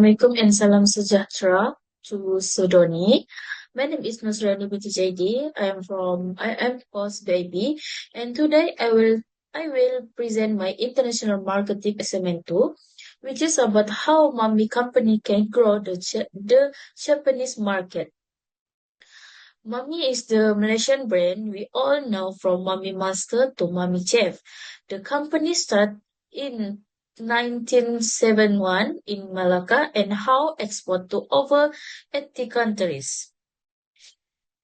Assalamualaikum and salam sejahtera to Sudoni. My name is Nusrani binti Jaidi. I am Post Baby, and today I will present my international marketing assignment 2, which is about how Mamee company can grow the Japanese market. Mamee is the Malaysian brand we all know, from Mamee Master to Mamee Chef. The company started in 1971 in Malacca and how export to over 80 countries.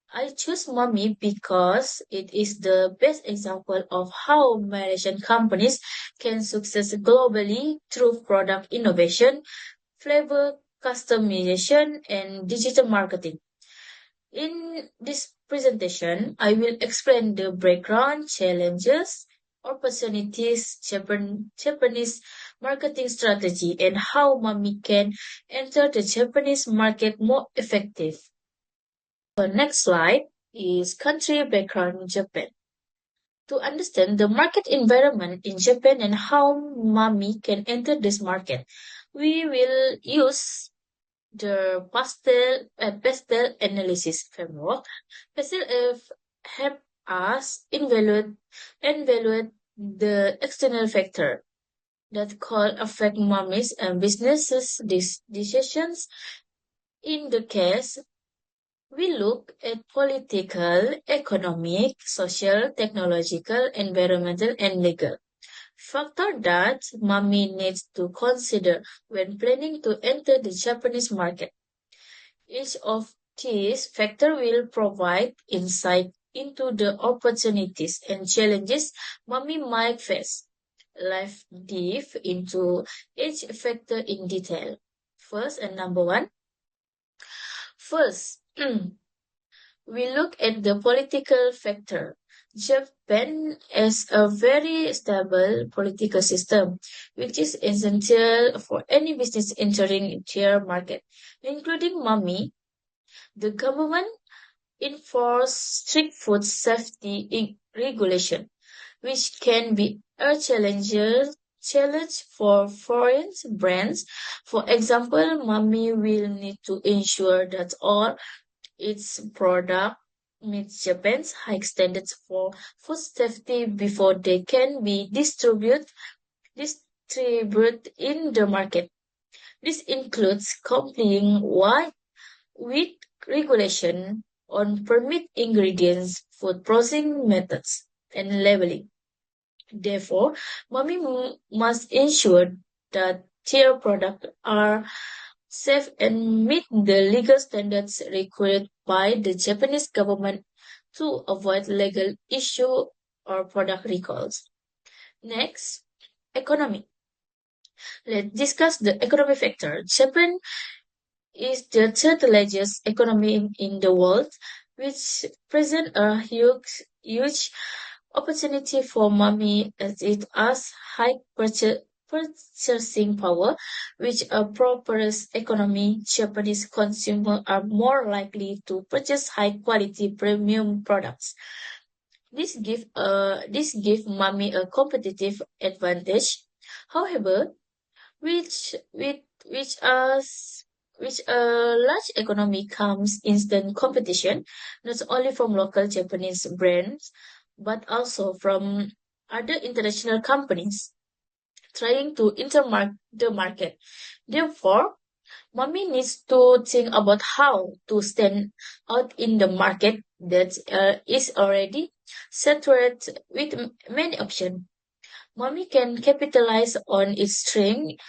I choose Mamee because it is the best example of how Malaysian companies can succeed globally through product innovation, flavor customization, and digital marketing. In this presentation, I will explain the background, challenges, opportunities, Japanese marketing strategy, and how Mamee can enter the Japanese market more effective. The next slide is country background in Japan. To understand the market environment in Japan and how Mamee can enter this market, we will use the pastel analysis framework. Pastel help us evaluate the external factor that could affect Mamee's and businesses' decisions. In the case, we look at political, economic, social, technological, environmental, and legal factor that Mamee needs to consider when planning to enter the Japanese market. Each of these factors will provide insight into the opportunities and challenges Mamee might face. Let's dive into each factor in detail. First and number one. First, we look at the political factor. Japan has a very stable political system, which is essential for any business entering their market, including Mamee. The government enforces strict food safety regulation, which can be a challenge for foreign brands. For example, Mamee will need to ensure that all its product meets Japan's high standards for food safety before they can be distributed in the market. This includes complying with regulation on permit ingredients, food processing methods, and labeling. Therefore, Mamee must ensure that their products are safe and meet the legal standards required by the Japanese government to avoid legal issue or product recalls. Next, economy. Let's discuss the economic factor. Japan is the third largest economy in the world, which presents a huge opportunity for Mamee as it has high purchasing power. With a prosperous economy, Japanese consumers are more likely to purchase high-quality premium products. This give Mamee a competitive advantage. However, which with which a large economy comes instant competition, not only from local Japanese brands, but also from other international companies trying to enter the market. Therefore, Mamee needs to think about how to stand out in the market that is already saturated with many options. Mamee can capitalize on its strength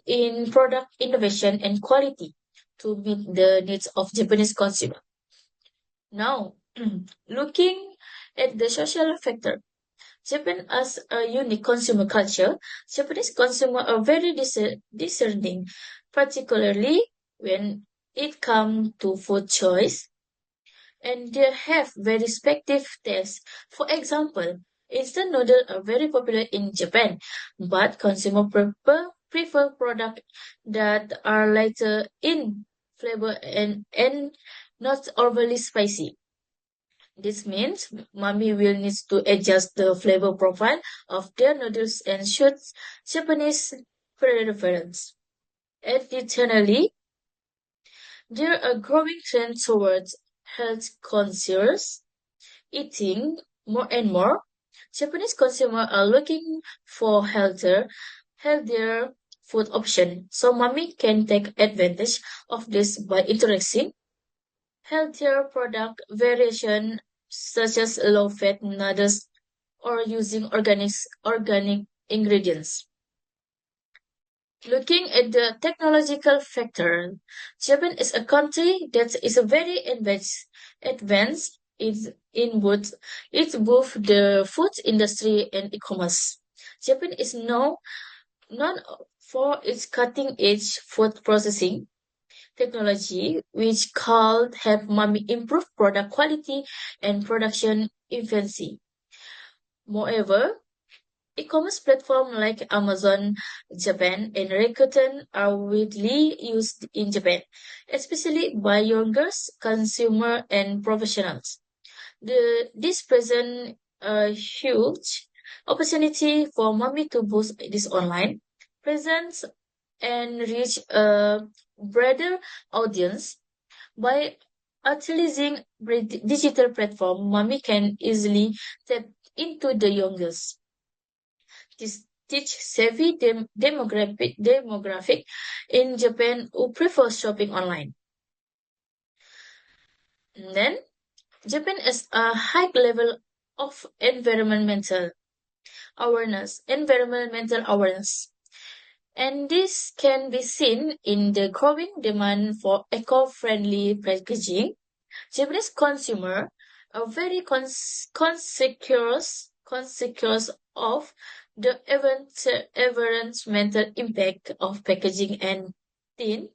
in product innovation and quality to meet the needs of Japanese consumer. Now, looking at the social factor, Japan has a unique consumer culture. Japanese consumers are very discerning, particularly when it comes to food choice, and they have very respective tastes. For example, instant noodles are very popular in Japan, but consumers prefer products that are lighter in flavor and not overly spicy. This means Mamee will need to adjust the flavor profile of their noodles and suit Japanese preference. Additionally, there are growing trend towards health conscious eating more and more. Japanese consumers are looking for healthier food options. So mommy can take advantage of this by introducing healthier product variation such as low-fat noodles or using organic ingredients. Looking at the technological factor, Japan is a country that is very advanced both the food industry and e-commerce. Japan is known for its cutting-edge food processing technology, which could help Mommy improve product quality and production efficiency. Moreover, e-commerce platforms like Amazon Japan and Rakuten are widely used in Japan, especially by younger consumers and professionals. This presents a huge opportunity for Mommy to boost this online presence and reach a broader audience. By utilizing digital platform, Mommy can easily tap into the youngest this teach-savvy demographic in Japan who prefer shopping online. And then, Japan has a high level of environmental awareness. And this can be seen in the growing demand for eco-friendly packaging. Japanese consumers are very conscious of the environmental impact of packaging and tend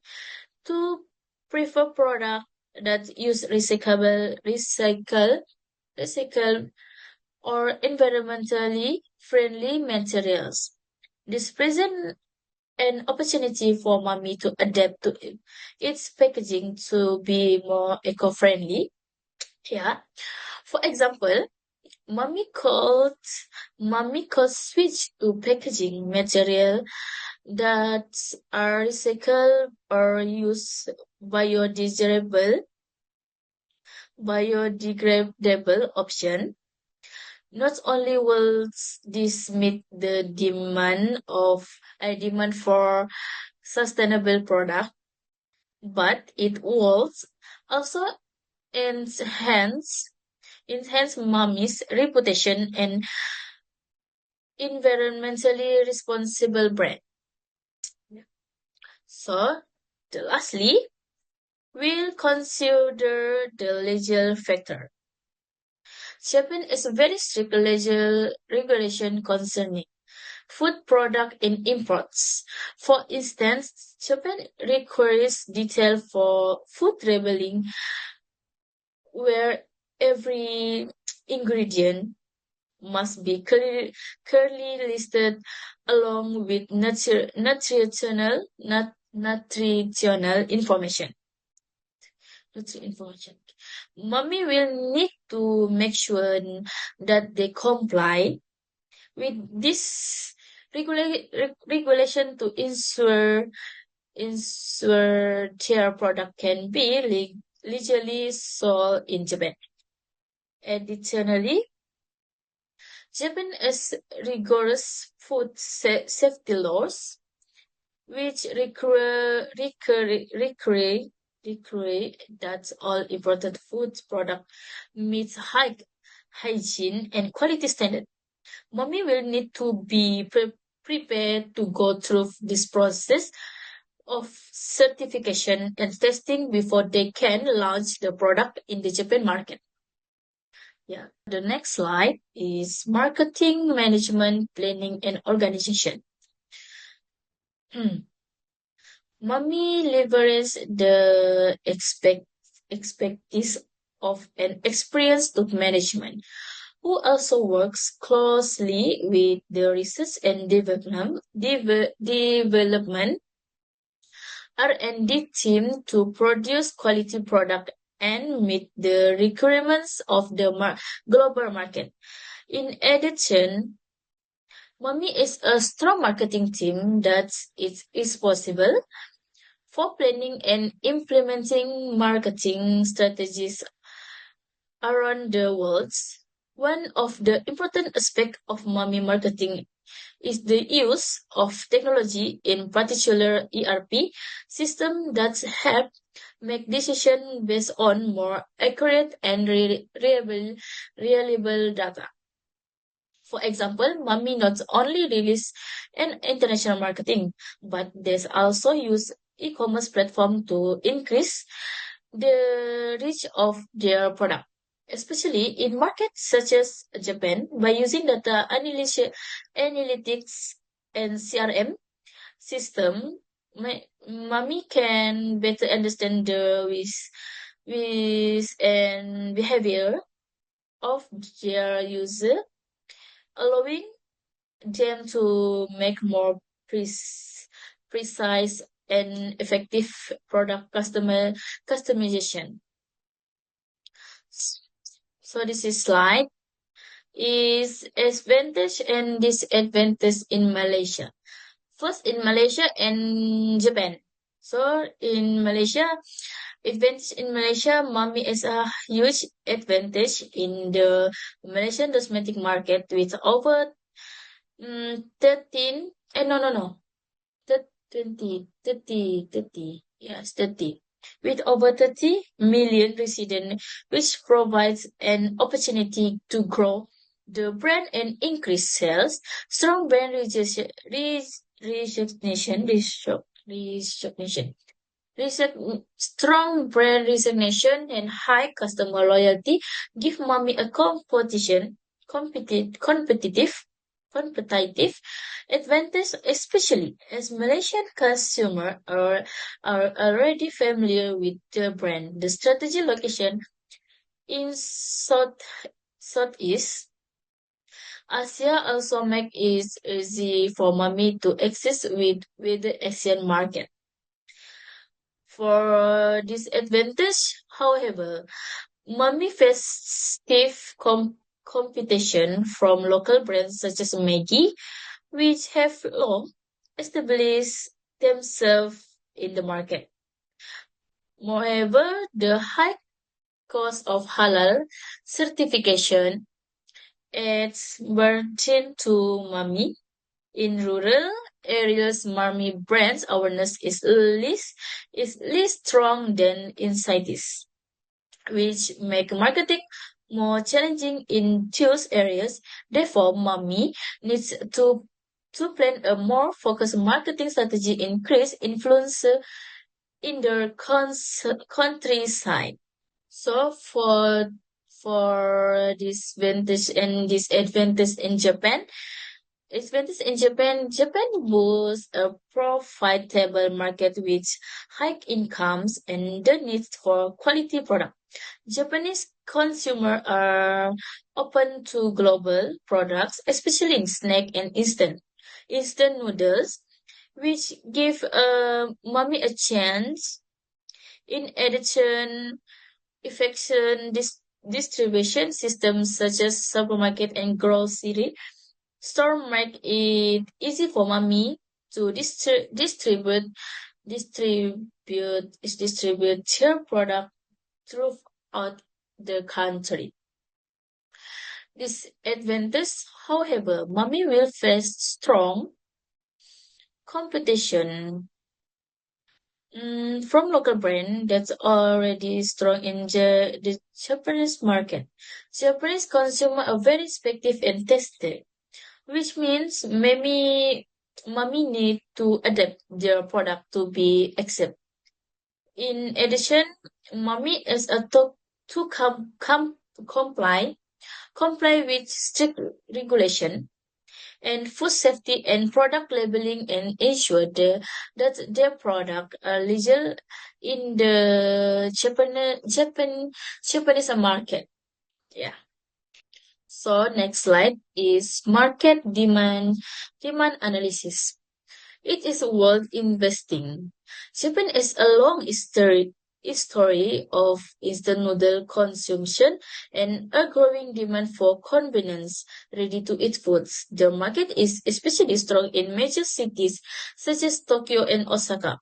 to prefer products that use recycle, or environmentally friendly materials. This presents an opportunity for Mommy to adapt to its packaging to be more eco-friendly. Yeah. For example, Mommy could Mommy could switch to packaging material that are recycled or use biodegradable biodegradable option. Not only will this meet the demand for sustainable product, but it will also enhance enhance Mommy's reputation and environmentally responsible brand. So, lastly, we'll consider the legal factor. Japan is very strict legal regulation concerning food product and imports. For instance, Japan requires detail for food labeling where every ingredient must be clearly listed along with nutritional information. Mommy will need to make sure that they comply with this regulation to ensure their product can be legally sold in Japan. Additionally, Japan has rigorous food safety laws, which require that all imported food product meets high hygiene and quality standard. Mommy will need to be prepared to go through this process of certification and testing before they can launch the product in the Japan market. Yeah. The next slide is marketing management, planning, and organization. Mommy leverages the expertise of an experienced top management who also works closely with the research and development R&D team to produce quality product and meet the requirements of the global market. In addition, Mommy is a strong marketing team that it is possible For planning and implementing marketing strategies around the world, one of the important aspects of mommy marketing is the use of technology, in particular ERP system that help make decisions based on more accurate and reliable data. For example, Mummy not only release an international marketing, but they also use e-commerce platform to increase the reach of their product, especially in markets such as Japan. By using data analytics and CRM system, Mummy can better understand the wish and behavior of their user, allowing them to make more precise and effective product customization. So this is slide is advantage and disadvantage in Malaysia. First in Malaysia and Japan. So in Malaysia, advantage in Malaysia, Mommy is a huge advantage in the Malaysian cosmetic market with over 13, no, 30, yes, 30. With over 30 million residents, which provides an opportunity to grow the brand and increase sales. Strong brand recognition, strong brand recognition and high customer loyalty give Mommy a competitive competitive advantage, especially as Malaysian consumers are already familiar with the brand. The strategy location in Southeast Asia also make it easy for Mommy to access with the Asian market. For disadvantage, however, Mommy faces stiff competition from local brands such as Maggie, which have long established themselves in the market. Moreover, the high cost of halal certification adds burden to Mommy. In rural areas, Mommy brand's awareness is less strong than in cities, which make marketing more challenging in those areas. Therefore, Mommy needs to plan a more focused marketing strategy, increase influence in the countryside. So for disadvantage and disadvantage in Japan, advantage in Japan boasts a profitable market with high incomes and the need for quality products. Japanese consumers are open to global products, especially in snack and instant noodles, which give mommy a chance. In addition, distribution systems such as supermarket and grocery store make it easy for mommy to distribute their product throughout the country. Disadvantage, however, mommy will face strong competition from local brand that's already strong in the Japanese market. Japanese consumer are very selective and tested, which means maybe mommy need to adapt their product to be accepted. In addition, mommy is a to comply with strict regulation and food safety and product labeling and ensure that their product are legal in the Japanese market. Yeah. So next slide is market demand analysis. It is worth investing. Japan has a long history of instant noodle consumption and a growing demand for convenience, ready-to-eat foods. The market is especially strong in major cities such as Tokyo and Osaka,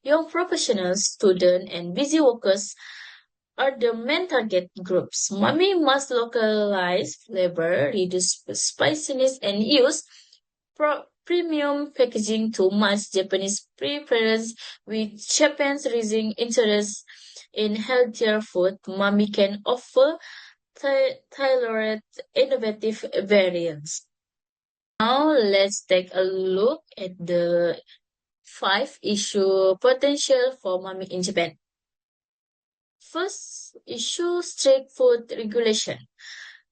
Young professionals, students, and busy workers are the main target groups. Mommy must localize flavor, reduce spiciness, and use premium packaging to match Japanese preference with Japan's rising interest in healthier food. Mommy can offer tailored, innovative variants. Now let's take a look at the five issue potential for mommy in Japan. First issue, strict food regulation.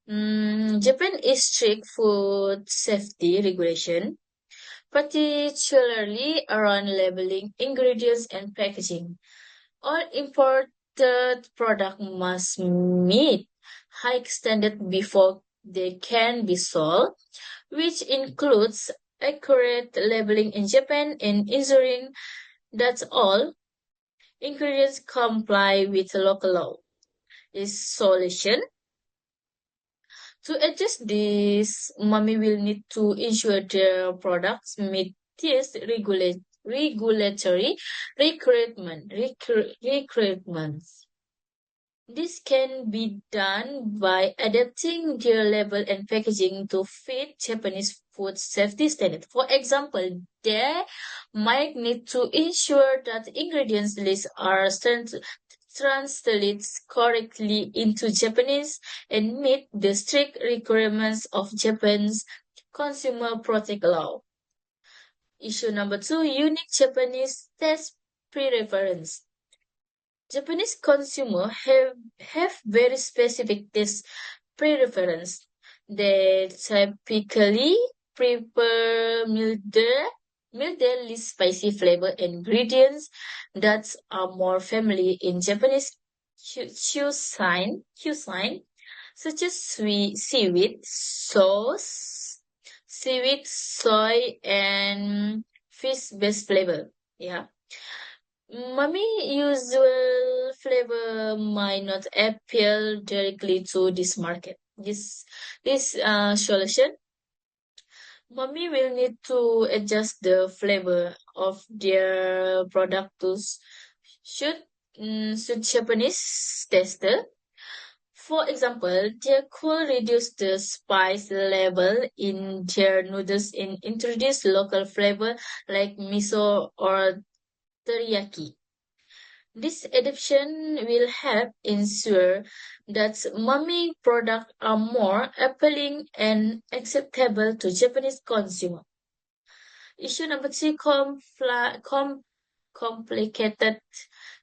Japan is strict food safety regulation, particularly around labeling, ingredients, and packaging. All imported products must meet high standards before they can be sold, which includes accurate labeling in Japan and ensuring that all ingredients comply with local law. Is solution to adjust this, mommy will need to ensure their products meet these regulatory requirements. This can be done by adapting their label and packaging to fit Japanese food safety standards. For example, they might need to ensure that ingredients lists are translated correctly into Japanese and meet the strict requirements of Japan's consumer product law. Issue number two, unique Japanese taste preference. Japanese consumers have very specific taste preference. They typically prefer milder, less spicy flavor ingredients that are more familiar in Japanese cuisine, such as seaweed, soy, and fish-based flavor. Yeah. Mommy usual flavor might not appeal directly to this market. This solution, mommy will need to adjust the flavor of their product to suit Japanese taster. For example, they could reduce the spice level in their noodles and introduce local flavor like miso or teriyaki. This adaptation will help ensure that mommy products are more appealing and acceptable to Japanese consumers. Issue number three, complicated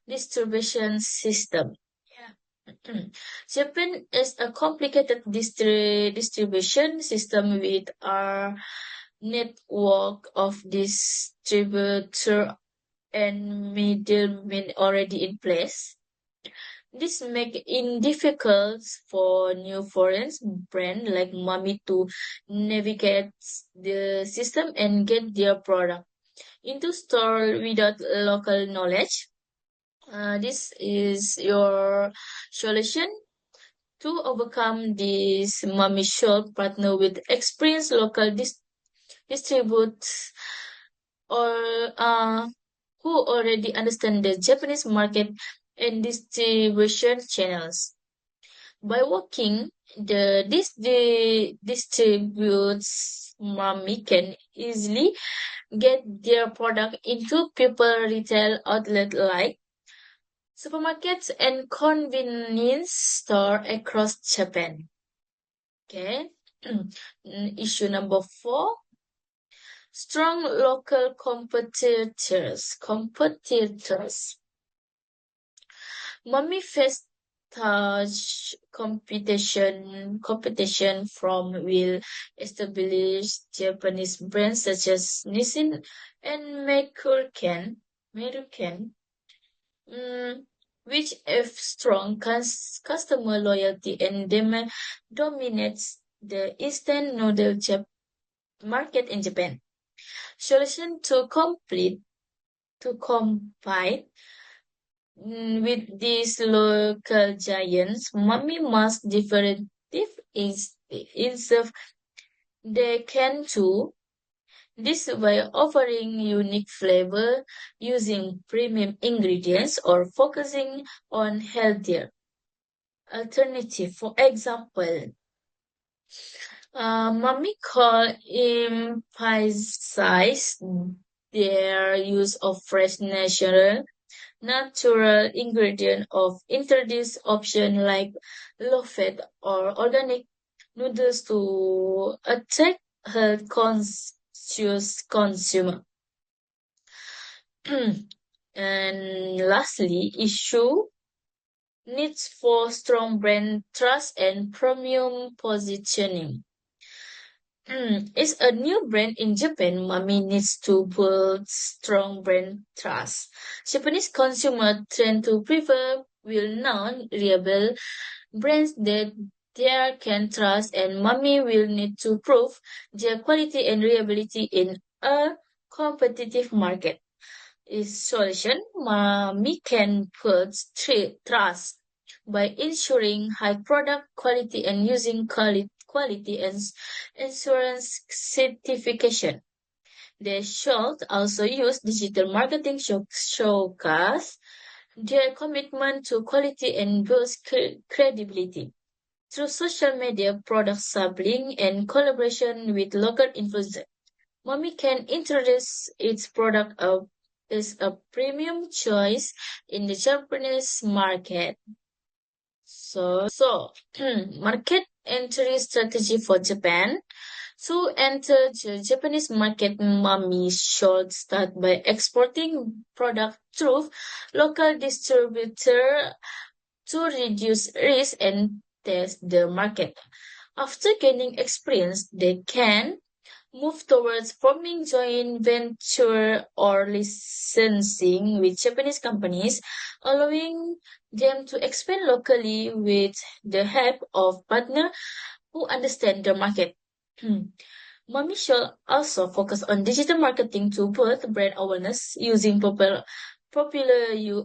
distribution system. Yeah. Japan is a complicated distribution system with a network of distributors and middlemen already in place. This makes it difficult for new foreign brand like Mami to navigate the system and get their product into store without local knowledge. This is your solution to overcome this. Mami should partner with experienced local distributors or who already understand the Japanese market and distribution channels. By working the distributes, mommy can easily get their product into people retail outlet like supermarkets and convenience store across Japan. Okay. Issue number four, strong local competitors. Mommy faced touch competition from will established Japanese brands such as Nissin and Meruken, which have strong customer loyalty and demand dominates the instant noodle market in Japan. Solution to compete with these local giants, mommy must differentiate is if they can too. This by offering unique flavor, using premium ingredients, or focusing on healthier alternative. For example, Mommy call emphasize their use of fresh natural ingredient of introduced option like low fat or organic noodles to attract health conscious consumer. And lastly, issue needs for strong brand trust and premium positioning. It's a new brand in Japan. Mommy needs to build strong brand trust. Japanese consumer tend to prefer well-known, reliable brands that they can trust, and Mommy will need to prove their quality and reliability in a competitive market. Is solution, Mommy can put trust by ensuring high product quality and using quality and insurance certification. They should also use digital marketing showcase their commitment to quality and boost credibility. Through social media, product sampling, and collaboration with local influencers, Mommy can introduce its product as a premium choice in the Japanese market. So market entry strategy for Japan. To enter the Japanese market, Mommy should start by exporting product through local distributor to reduce risk and test the market. After gaining experience, they can move towards forming joint venture or licensing with Japanese companies, allowing them to expand locally with the help of partners who understand the market. Mommy should also focus on digital marketing to boost brand awareness using popular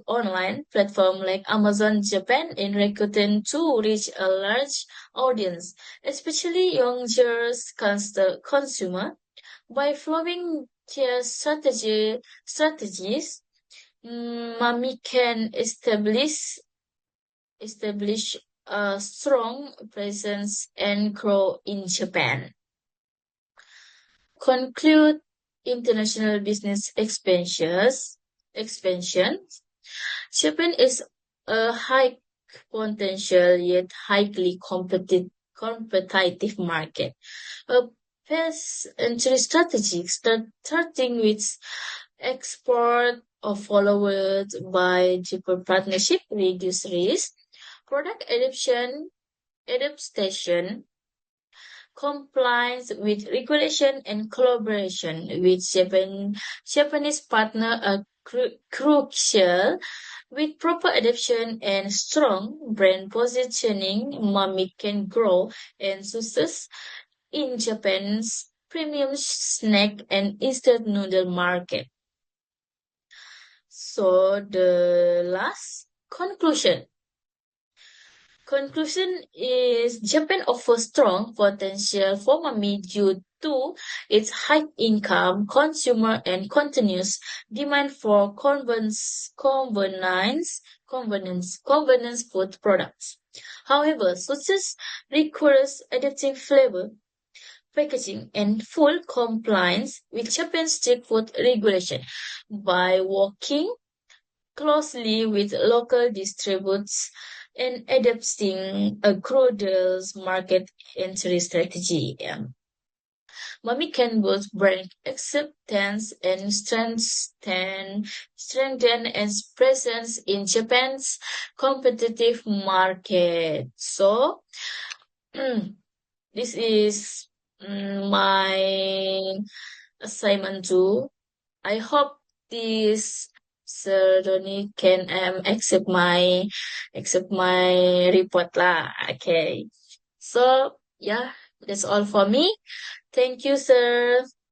online platform like Amazon Japan and Rakuten to reach a large audience, especially younger consumer. By following their strategies, Mommy can establish a strong presence and grow in Japan. Conclude international business expansion. Japan is a high potential yet highly competitive market. A best entry strategy starting with export of followed by deeper partnership, reduce risk, product adaptation, compliance with regulation, and collaboration with Japanese partner are crucial. With proper adaptation and strong brand positioning, Mommy can grow and success in Japan's premium snack and instant noodle market. So the last conclusion. Conclusion is Japan offers strong potential for Mommy due to its high income consumer and continuous demand for convenience food products. However, success requires adapting flavor, packaging, and full compliance with Japan's strict food regulation. By working closely with local distributors and adapting a Crudel's market entry strategy. Mommy can both brand acceptance and strengthen its presence in Japan's competitive market. So this is my assignment too. I hope this Sir Donny can accept my report lah. Okay. So yeah, that's all for me. Thank you, sir.